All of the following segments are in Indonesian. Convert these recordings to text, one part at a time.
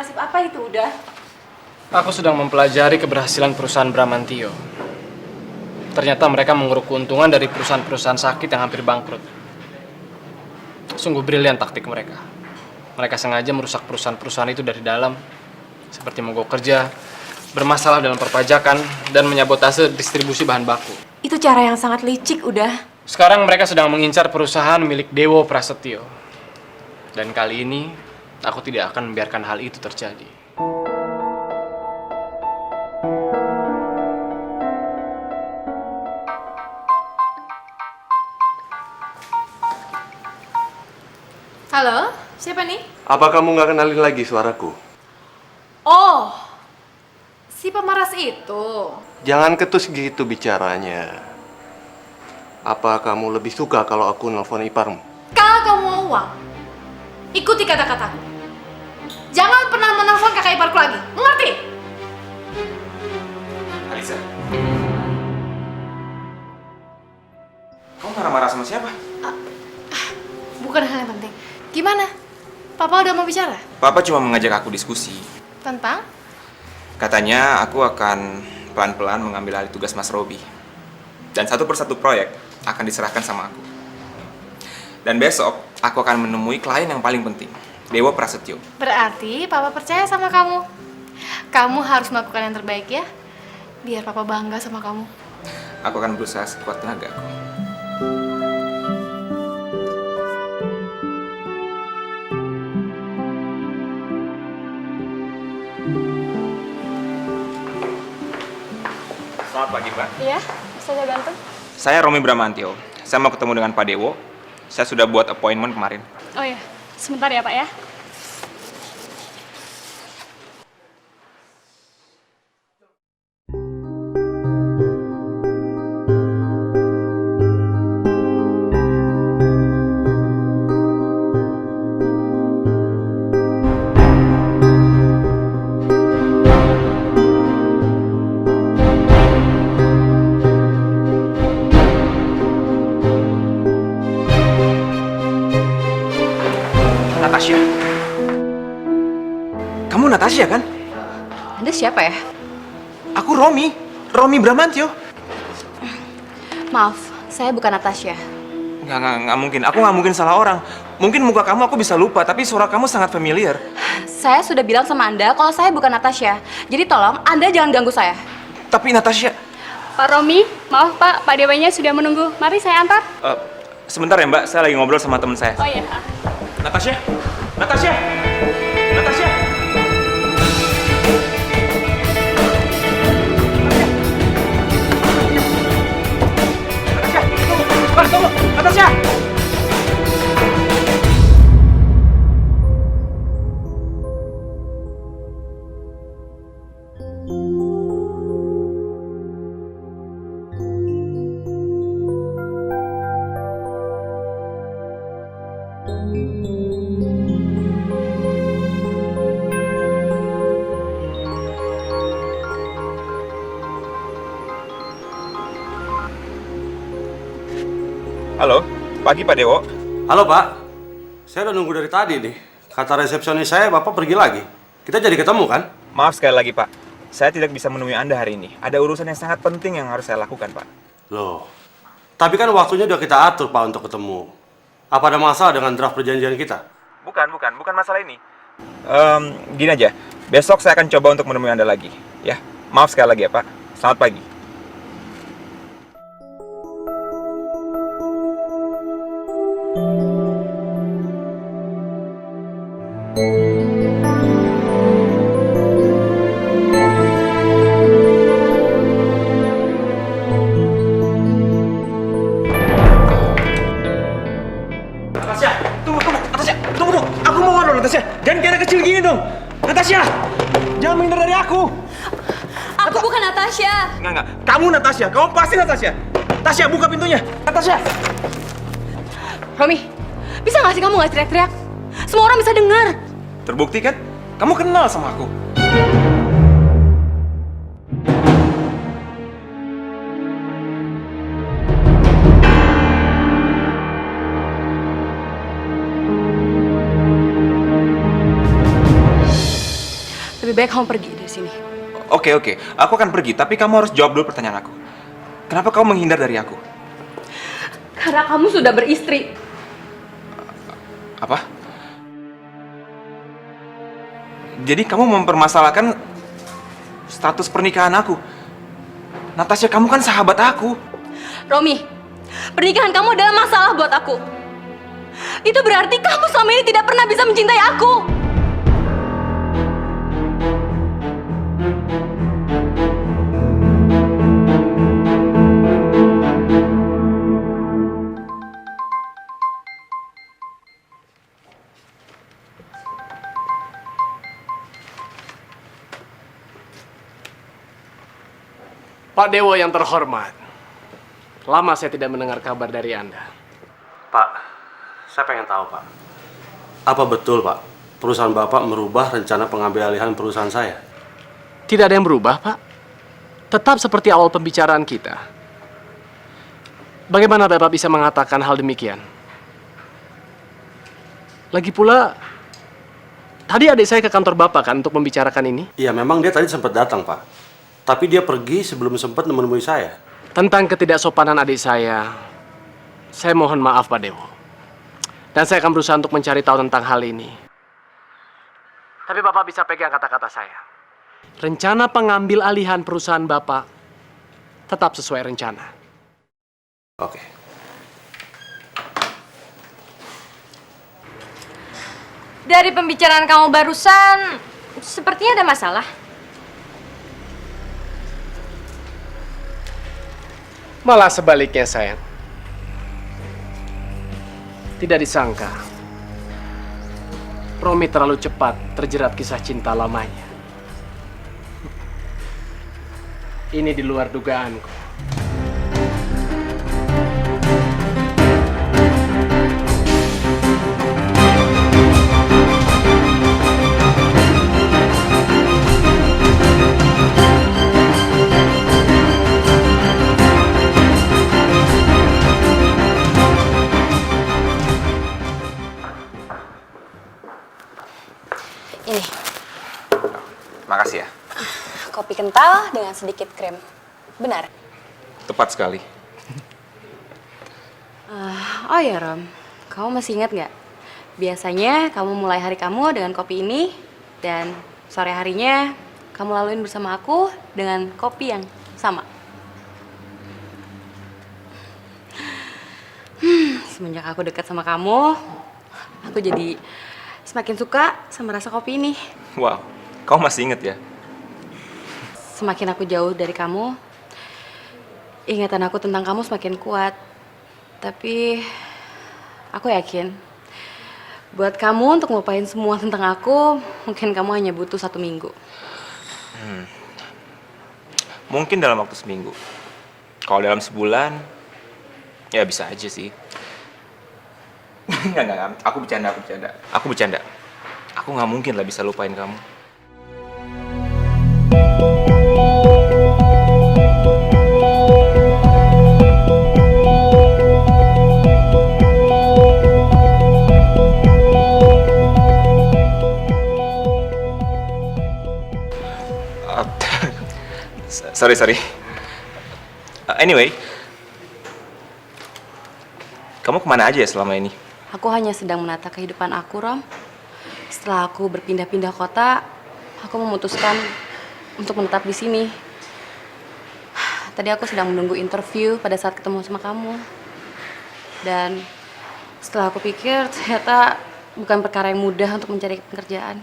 nasib apa itu udah? Aku sedang mempelajari keberhasilan perusahaan Bramantio. Ternyata mereka mengeruk keuntungan dari perusahaan-perusahaan sakit yang hampir bangkrut. Sungguh brilian taktik mereka. Mereka sengaja merusak perusahaan-perusahaan itu dari dalam, seperti mogok kerja, bermasalah dalam perpajakan, dan menyabotase distribusi bahan baku. Itu cara yang sangat licik udah. Sekarang mereka sedang mengincar perusahaan milik Dewo Prasetyo. Dan kali ini, aku tidak akan membiarkan hal itu terjadi. Halo, siapa nih? Apa kamu nggak kenalin lagi suaraku? Oh, si pemaras itu. Jangan ketus gitu bicaranya. Apa kamu lebih suka kalau aku nelfon iparmu? Kalau kamu mau uang, ikuti kata-kataku. Jangan pernah menelpon kakak iparku lagi, mengerti? Alisa, kamu marah-marah sama siapa? Bukan hal yang penting. Gimana? Papa udah mau bicara? Papa cuma mengajak aku diskusi. Tentang? Katanya aku akan pelan-pelan mengambil alih tugas Mas Robi. Dan satu persatu proyek akan diserahkan sama aku. Dan besok aku akan menemui klien yang paling penting, Dewo Prasetyo. Berarti Papa percaya sama kamu. Kamu harus melakukan yang terbaik ya. Biar Papa bangga sama kamu. Aku akan berusaha sekuat tenaga aku. Selamat pagi, Pak. Iya, saya ganteng. Saya Romi Bramantio. Saya mau ketemu dengan Pak Dewo. Saya sudah buat appointment kemarin. Oh ya, sebentar ya Pak ya. Natasha. Kamu Natasha kan? Anda siapa ya? Aku Romi. Romi Bramantio. Maaf, saya bukan Natasha. Nggak mungkin. Aku nggak mungkin salah orang. Mungkin muka kamu aku bisa lupa, tapi suara kamu sangat familiar. Saya sudah bilang sama Anda kalau saya bukan Natasha. Jadi tolong Anda jangan ganggu saya. Tapi Natasha... Pak Romi, maaf Pak Dewanya sudah menunggu. Mari saya antar. sebentar ya Mbak, saya lagi ngobrol sama teman saya. Oh iya. Natasha? Natasha? Natasha? Natasha, tunggu! Mbak, tunggu! Natasha! Halo, pagi Pak Dewo. Halo Pak, saya udah nunggu dari tadi nih. Kata resepsionis saya, Bapak pergi lagi. Kita jadi ketemu kan? Maaf sekali lagi Pak, saya tidak bisa menemui Anda hari ini. Ada urusan yang sangat penting yang harus saya lakukan Pak. Loh, tapi kan waktunya udah kita atur Pak untuk ketemu. Apa ada masalah dengan draft perjanjian kita? Bukan masalah ini. Gini aja, besok saya akan coba untuk menemui Anda lagi. Ya, maaf sekali lagi ya Pak. Selamat pagi. Natasha, tunggu, Natasha, tunggu. Aku mau ngobrol, Natasha. Jangan kayak anak kecil gini dong. Natasha, jangan menghindar dari aku. Aku bukan Natasha. Enggak. Kamu Natasha, kamu pasti Natasha. Tasya, buka pintunya. Natasha. Romi, bisa nggak sih kamu nggak teriak-teriak? Semua orang bisa dengar. Terbukti kan? Kamu kenal sama aku. Lebih baik kamu pergi dari sini. Oke, aku akan pergi, tapi kamu harus jawab dulu pertanyaan aku. Kenapa kamu menghindar dari aku? Karena kamu sudah beristri. Apa? Jadi kamu mempermasalahkan status pernikahan aku? Natasha, kamu kan sahabat aku. Romi, pernikahan kamu adalah masalah buat aku. Itu berarti kamu selama ini tidak pernah bisa mencintai aku. Pak Dewo yang terhormat, lama saya tidak mendengar kabar dari Anda. Pak, saya pengen tahu, Pak. Apa betul, Pak, perusahaan Bapak merubah rencana pengambil-alihan perusahaan saya? Tidak ada yang berubah, Pak. Tetap seperti awal pembicaraan kita. Bagaimana Bapak bisa mengatakan hal demikian? Lagi pula, tadi adik saya ke kantor Bapak kan untuk membicarakan ini? Iya, memang dia tadi sempat datang, Pak. Tapi dia pergi sebelum sempat menemui saya. Tentang ketidaksopanan adik saya mohon maaf Pak Dewo. Dan saya akan berusaha untuk mencari tahu tentang hal ini. Tapi Bapak bisa pegang kata-kata saya. Rencana pengambil alihan perusahaan Bapak tetap sesuai rencana. Oke. Dari pembicaraan kamu barusan, sepertinya ada masalah. Malah sebaliknya, sayang. Tidak disangka, Romi terlalu cepat terjerat kisah cinta lamanya. Ini di luar dugaanku. Ini, Makasih ya. kopi kental dengan sedikit krim. Benar? Tepat sekali. Oh ya, Rom. Kamu masih ingat nggak? Biasanya kamu mulai hari kamu dengan kopi ini, dan sore harinya kamu laluin bersama aku dengan kopi yang sama. Semenjak aku dekat sama kamu, aku jadi semakin suka sama rasa kopi ini. Wow, kamu masih inget ya? Semakin aku jauh dari kamu, ingatan aku tentang kamu semakin kuat. Tapi aku yakin, buat kamu untuk ngelupain semua tentang aku, mungkin kamu hanya butuh 1 minggu. Mungkin dalam waktu seminggu. Kalau dalam sebulan, ya bisa aja sih. Enggak. Aku bercanda. Aku nggak mungkin lah bisa lupain kamu. Sorry. Anyway, kamu kemana aja ya selama ini? Aku hanya sedang menata kehidupan aku, Rom. Setelah aku berpindah-pindah kota, aku memutuskan untuk menetap di sini. Tadi aku sedang menunggu interview pada saat ketemu sama kamu. Dan setelah aku pikir, ternyata bukan perkara yang mudah untuk mencari pekerjaan.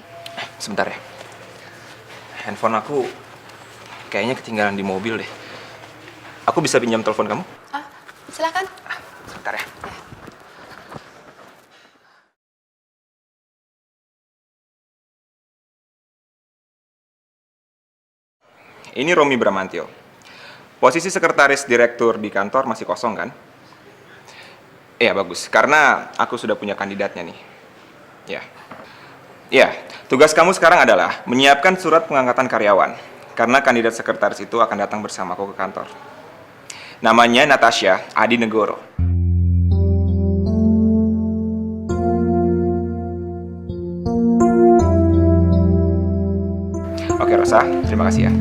Sebentar ya. Handphone aku kayaknya ketinggalan di mobil deh. Aku bisa pinjam telepon kamu? Silakan. Sebentar ya. Ini Romi Bramantio. Posisi sekretaris direktur di kantor masih kosong kan? Iya, bagus. Karena aku sudah punya kandidatnya nih. Ya, tugas kamu sekarang adalah menyiapkan surat pengangkatan karyawan. Karena kandidat sekretaris itu akan datang bersamaku ke kantor. Namanya Natasha Adi Negoro. Elsa, terima kasih ya.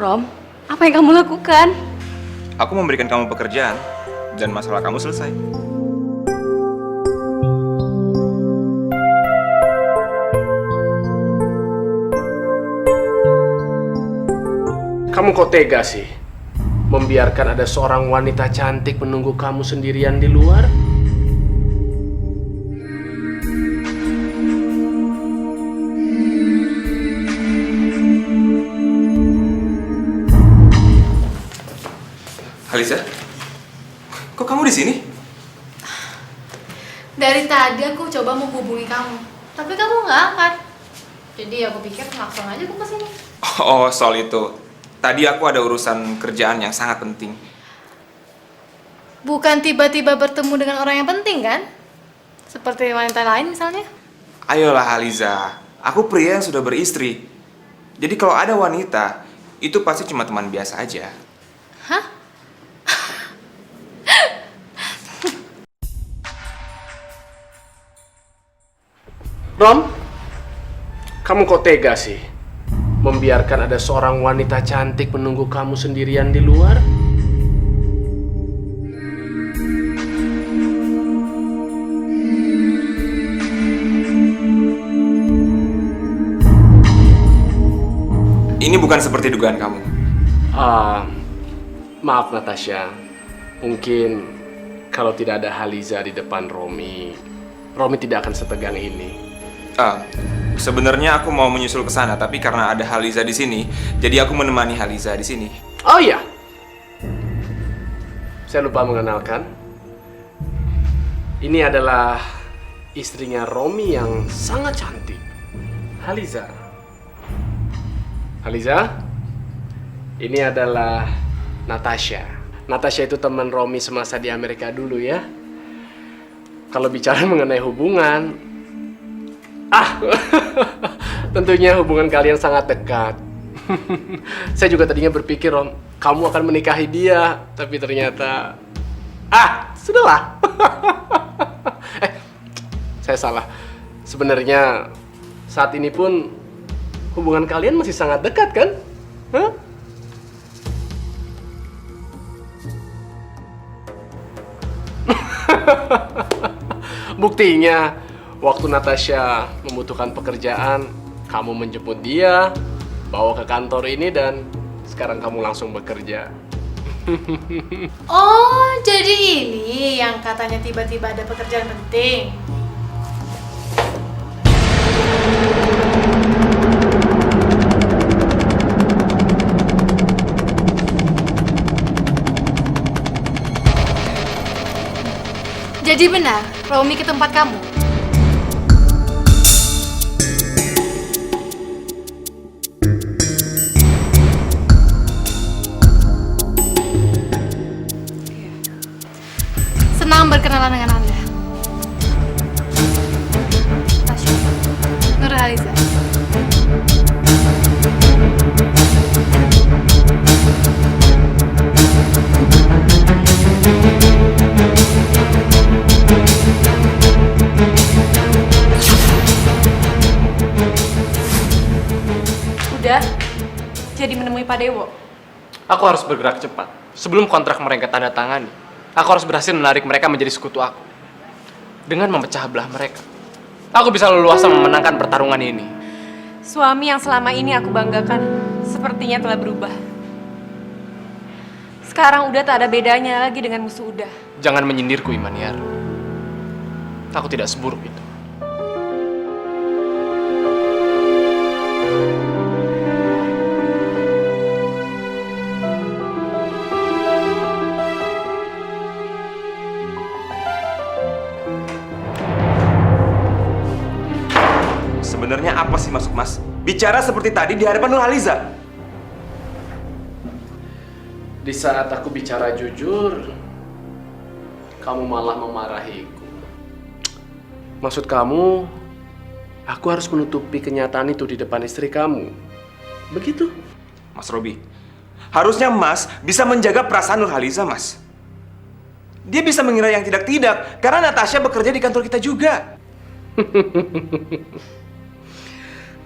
Rom, apa yang kamu lakukan? Aku memberikan kamu pekerjaan dan masalah kamu selesai. Kamu kok tega sih? Membiarkan ada seorang wanita cantik menunggu kamu sendirian di luar? Aliza, kok kamu di sini? Dari tadi aku coba menghubungi kamu, tapi kamu nggak angkat. Jadi aku pikir langsung aja aku kesini. Oh, soal itu. Tadi aku ada urusan kerjaan yang sangat penting. Bukan tiba-tiba bertemu dengan orang yang penting kan? Seperti wanita lain misalnya. Ayolah Aliza, aku pria yang sudah beristri. Jadi kalau ada wanita, itu pasti cuma teman biasa aja. Hah? Rom, kamu kok tega sih? Membiarkan ada seorang wanita cantik menunggu kamu sendirian di luar? Ini bukan seperti dugaan kamu. Maaf Natasha, mungkin kalau tidak ada Haliza di depan Romi tidak akan setegang ini. Sebenarnya aku mau menyusul ke sana, tapi karena ada Haliza di sini, jadi aku menemani Haliza di sini. Oh iya, saya lupa mengenalkan. Ini adalah istrinya Romi yang sangat cantik, Haliza. Haliza, ini adalah Natasha. Natasha itu teman Romi semasa di Amerika dulu ya. Kalau bicara mengenai hubungan, tentunya hubungan kalian sangat dekat. Saya juga tadinya berpikir, Rom, kamu akan menikahi dia, tapi ternyata, sudahlah. Saya salah. Sebenarnya saat ini pun hubungan kalian masih sangat dekat kan? Hah? Buktinya, waktu Natasha membutuhkan pekerjaan, kamu menjemput dia, bawa ke kantor ini, dan sekarang kamu langsung bekerja. Oh, jadi ini yang katanya tiba-tiba ada pekerjaan penting. Jadi benar, Romi ke tempat kamu? Senang berkenalan dengan Anda. Tasya, Nurhaliza. Udah, jadi menemui Pak Dewo. Aku harus bergerak cepat. Sebelum kontrak mereka tanda tangani, aku harus berhasil menarik mereka menjadi sekutu aku. Dengan memecah belah mereka, aku bisa leluasa memenangkan pertarungan ini. Suami yang selama ini aku banggakan, sepertinya telah berubah. Sekarang udah tak ada bedanya lagi dengan musuh Uda. Jangan menyindirku, Imaniar. Aku tidak seburuk itu. Sebenarnya apa sih maksud Mas? Bicara seperti tadi di hadapan Nurhaliza. Di saat aku bicara jujur, kamu malah memarahiku. Maksud kamu, aku harus menutupi kenyataan itu di depan istri kamu. Begitu? Mas Robi, harusnya Mas bisa menjaga perasaan Nurhaliza, Mas. Dia bisa mengira yang tidak-tidak, karena Natasha bekerja di kantor kita juga.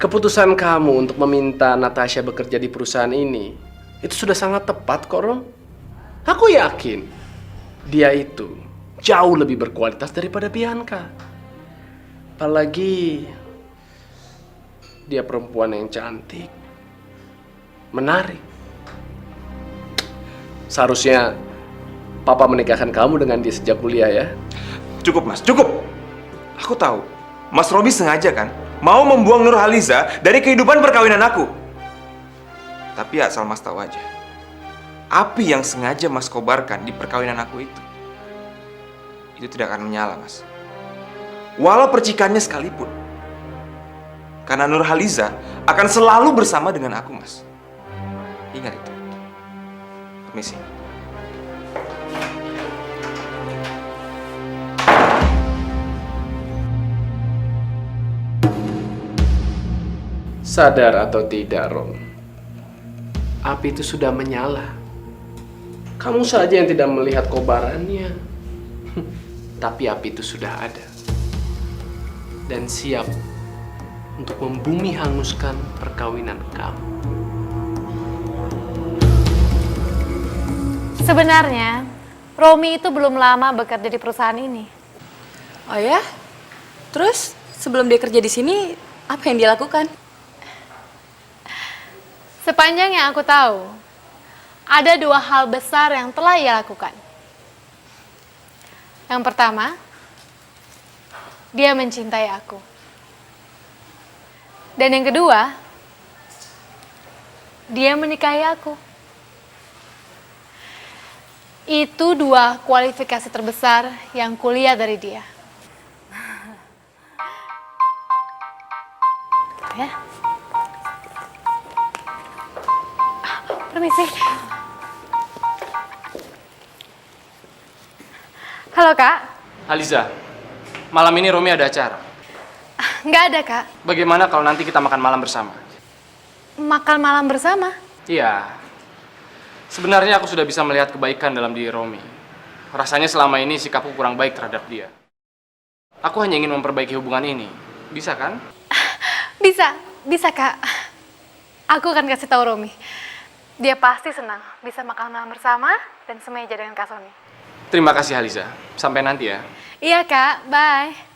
Keputusan kamu untuk meminta Natasha bekerja di perusahaan ini itu sudah sangat tepat kok, Rom. Aku yakin dia itu jauh lebih berkualitas daripada Bianca. Apalagi dia perempuan yang cantik, menarik. Seharusnya Papa menikahkan kamu dengan dia sejak kuliah ya. Cukup, Mas, cukup. Aku tahu, Mas Robi sengaja kan mau membuang Nurhaliza dari kehidupan perkawinan aku. Tapi asal Mas tahu aja, api yang sengaja Mas kobarkan di perkawinan aku itu tidak akan menyala, Mas. Walau percikannya sekalipun. Karena Nurhaliza akan selalu bersama dengan aku, Mas. Ingat itu. Permisi. Sadar atau tidak, Rom, api itu sudah menyala. Kamu saja yang tidak melihat kobarannya. Tapi api itu sudah ada. Dan siap untuk membumi hanguskan perkawinan kamu. Sebenarnya, Romi itu belum lama bekerja di perusahaan ini. Oh ya? Terus sebelum dia kerja di sini, apa yang dia lakukan? Sepanjang yang aku tahu, ada 2 hal besar yang telah ia lakukan. Yang pertama, dia mencintai aku. Dan yang kedua, dia menikahi aku. Itu 2 kualifikasi terbesar yang kulihat dari dia. Gitu ya. Permisi. Halo, Kak. Aliza, malam ini Romi ada acara. Nggak ada, Kak. Bagaimana kalau nanti kita makan malam bersama? Makan malam bersama? Iya. Sebenarnya aku sudah bisa melihat kebaikan dalam diri Romi. Rasanya selama ini sikapku kurang baik terhadap dia. Aku hanya ingin memperbaiki hubungan ini. Bisa kan? Bisa, Kak. Aku akan kasih tahu Romi. Dia pasti senang bisa makan malam bersama dan semeja dengan Kak Sony. Terima kasih, Aliza. Sampai nanti ya. Iya, Kak. Bye.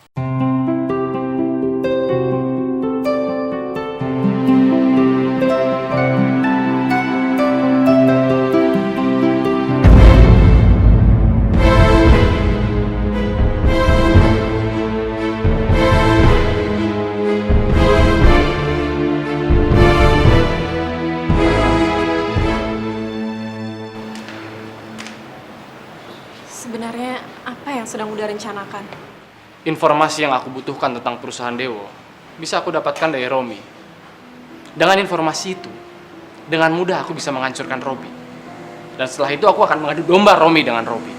Sebenarnya apa yang sedang Uda rencanakan? Informasi yang aku butuhkan tentang perusahaan Dewo bisa aku dapatkan dari Romi. Dengan informasi itu, dengan mudah aku bisa menghancurkan Robi. Dan setelah itu aku akan mengadu domba Romi dengan Robi.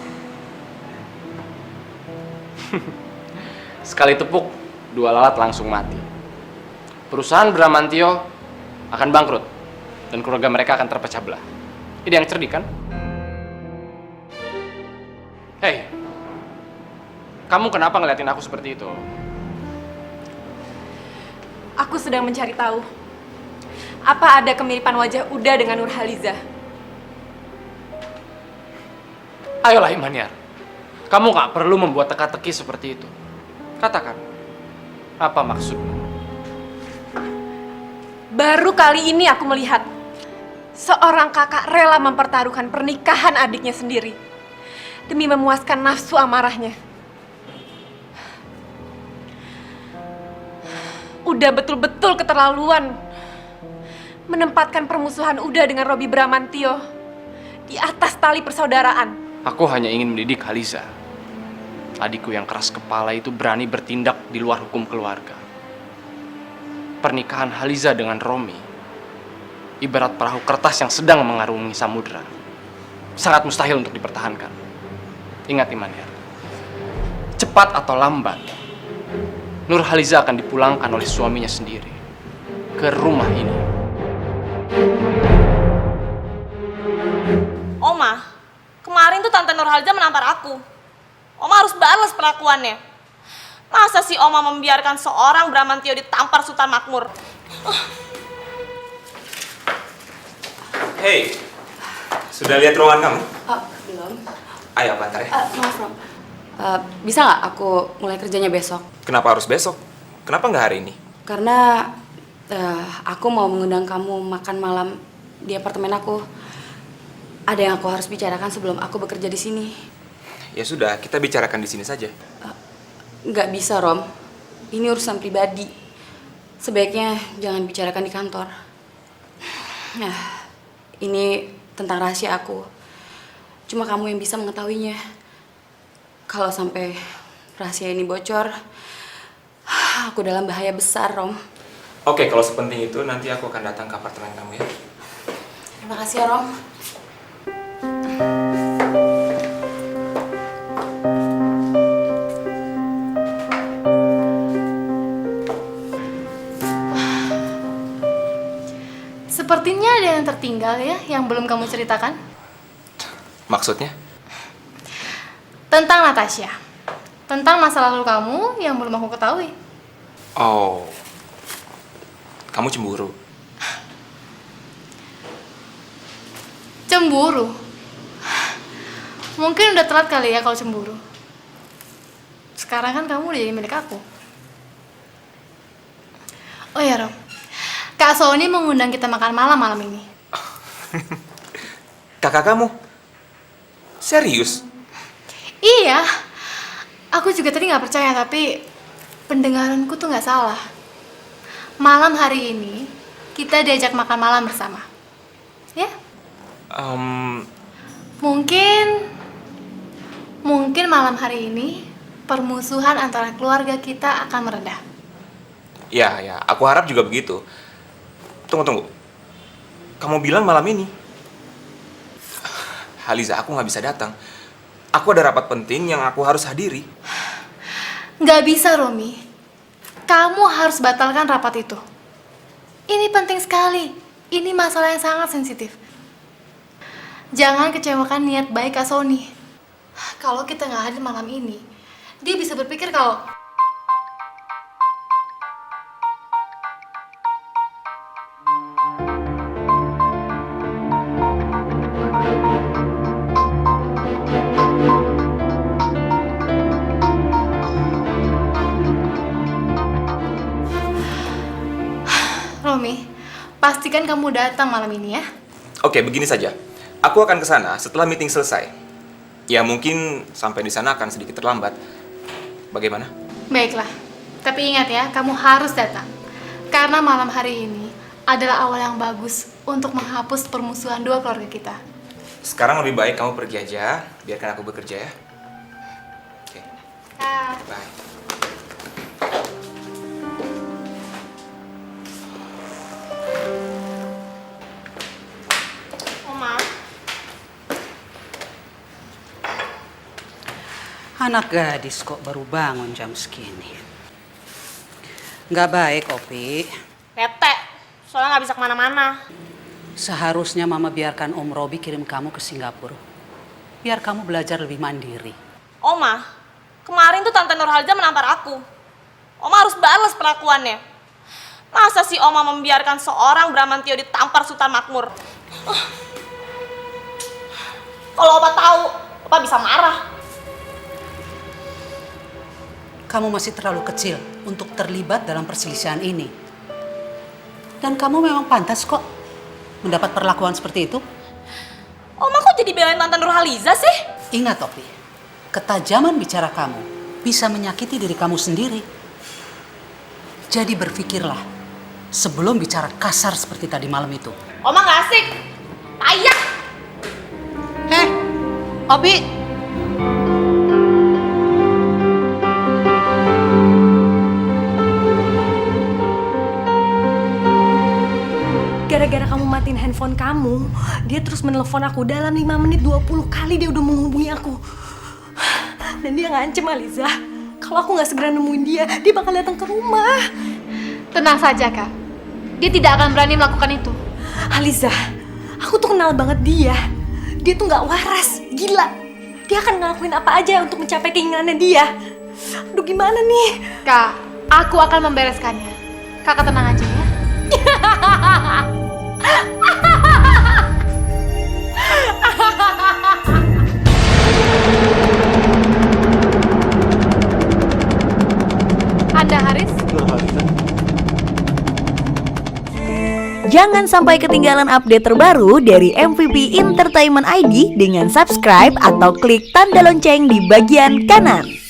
Sekali tepuk, 2 lalat langsung mati. Perusahaan Bramantio akan bangkrut dan keluarga mereka akan terpecah belah. Ini yang cerdik kan? Hei, kamu kenapa ngeliatin aku seperti itu? Aku sedang mencari tahu. Apa ada kemiripan wajah Uda dengan Nurhaliza? Ayolah Imaniar, kamu gak perlu membuat teka-teki seperti itu. Katakan, apa maksudmu? Baru kali ini aku melihat seorang kakak rela mempertaruhkan pernikahan adiknya sendiri demi memuaskan nafsu amarahnya. Udah betul-betul keterlaluan menempatkan permusuhan Uda dengan Robi Bramantio di atas tali persaudaraan. Aku hanya ingin mendidik Haliza. Adikku yang keras kepala itu berani bertindak di luar hukum keluarga. Pernikahan Haliza dengan Romi ibarat perahu kertas yang sedang mengarungi samudera. Sangat mustahil untuk dipertahankan. Ingat Imaniar, cepat atau lambat, Nurhaliza akan dipulangkan oleh suaminya sendiri ke rumah ini. Oma, kemarin tuh Tante Nurhaliza menampar aku. Oma harus balas perlakuannya. Masa sih Oma membiarkan seorang Bramantio ditampar Sultan Makmur? Hei, sudah lihat ruangan kamu? Belum. Ayo aku antar ya. Maaf, Rom. Bisa nggak aku mulai kerjanya besok? Kenapa harus besok? Kenapa nggak hari ini? Karena aku mau mengundang kamu makan malam di apartemen aku. Ada yang aku harus bicarakan sebelum aku bekerja di sini. Ya sudah, kita bicarakan di sini saja. Nggak bisa, Rom. Ini urusan pribadi. Sebaiknya jangan bicarakan di kantor. Nah, ini tentang rahasia aku. Cuma kamu yang bisa mengetahuinya. Kalau sampai rahasia ini bocor, aku dalam bahaya besar, Rom. Oke, kalau sepenting itu nanti aku akan datang ke apartemen kamu ya. Terima kasih ya, Rom. Sepertinya ada yang tertinggal ya, yang belum kamu ceritakan. Maksudnya? Tentang Natasha. Tentang masa lalu kamu yang belum aku ketahui. Oh, kamu cemburu? Cemburu? Mungkin udah telat kali ya kalau cemburu. Sekarang kan kamu udah jadi milik aku. Oh ya, Rom. Kak Sony mengundang kita makan malam ini. Kakak kamu? Serius? Iya. Aku juga tadi nggak percaya, tapi pendengaranku tuh nggak salah. Malam hari ini kita diajak makan malam bersama. Ya? Mungkin malam hari ini permusuhan antara keluarga kita akan mereda. Ya, aku harap juga begitu. Tunggu. Kamu bilang malam ini? Haliza, aku nggak bisa datang. Aku ada rapat penting yang aku harus hadiri. Nggak bisa, Romi. Kamu harus batalkan rapat itu. Ini penting sekali. Ini masalah yang sangat sensitif. Jangan kecewakan niat baik Kak Sony. Kalau kita nggak hadir malam ini, dia bisa berpikir kalau... Romi, pastikan kamu datang malam ini ya. Oke, begini saja. Aku akan ke sana setelah meeting selesai. Ya, mungkin sampai di sana akan sedikit terlambat. Bagaimana? Baiklah, tapi ingat ya, kamu harus datang. Karena malam hari ini adalah awal yang bagus untuk menghapus permusuhan dua keluarga kita. Sekarang lebih baik kamu pergi aja, biarkan aku bekerja ya. Oke. Bye. Oma, anak gadis kok baru bangun jam segini. Nggak baik, Opi. bete. Soalnya nggak bisa kemana-mana. Seharusnya Mama biarkan Om Robi kirim kamu ke Singapura. Biar kamu belajar lebih mandiri. Oma, kemarin tuh Tante Nurhaliza menampar aku. Oma harus balas perlakuannya. Masa sih Oma membiarkan seorang Bramantio ditampar Sultan Makmur? Kalau Opa tahu, Opa bisa marah. Kamu masih terlalu kecil untuk terlibat dalam perselisihan ini. Dan kamu memang pantas kok mendapat perlakuan seperti itu. Oma kok jadi belain Tante Nurhaliza sih? Ingat, Opi, ketajaman bicara kamu bisa menyakiti diri kamu sendiri. Jadi berpikirlah sebelum bicara kasar seperti tadi malam itu. Oma nggak asik. Ayak. Heh, Opi. Gara-gara kamu matiin handphone kamu, dia terus menelpon aku dalam 5 menit 20 kali dia udah menghubungi aku. Dan dia ngancem Aliza, kalau aku nggak segera nemuin dia bakal datang ke rumah. Tenang saja, Kak. Dia tidak akan berani melakukan itu. Aliza, aku tuh kenal banget dia. Dia tuh nggak waras, gila. Dia akan ngelakuin apa aja untuk mencapai keinginannya dia. Aduh gimana nih? Kak, aku akan membereskannya. Kakak tenang aja ya. Anda Haris? Jangan sampai ketinggalan update terbaru dari MVP Entertainment ID dengan subscribe atau klik tanda lonceng di bagian kanan.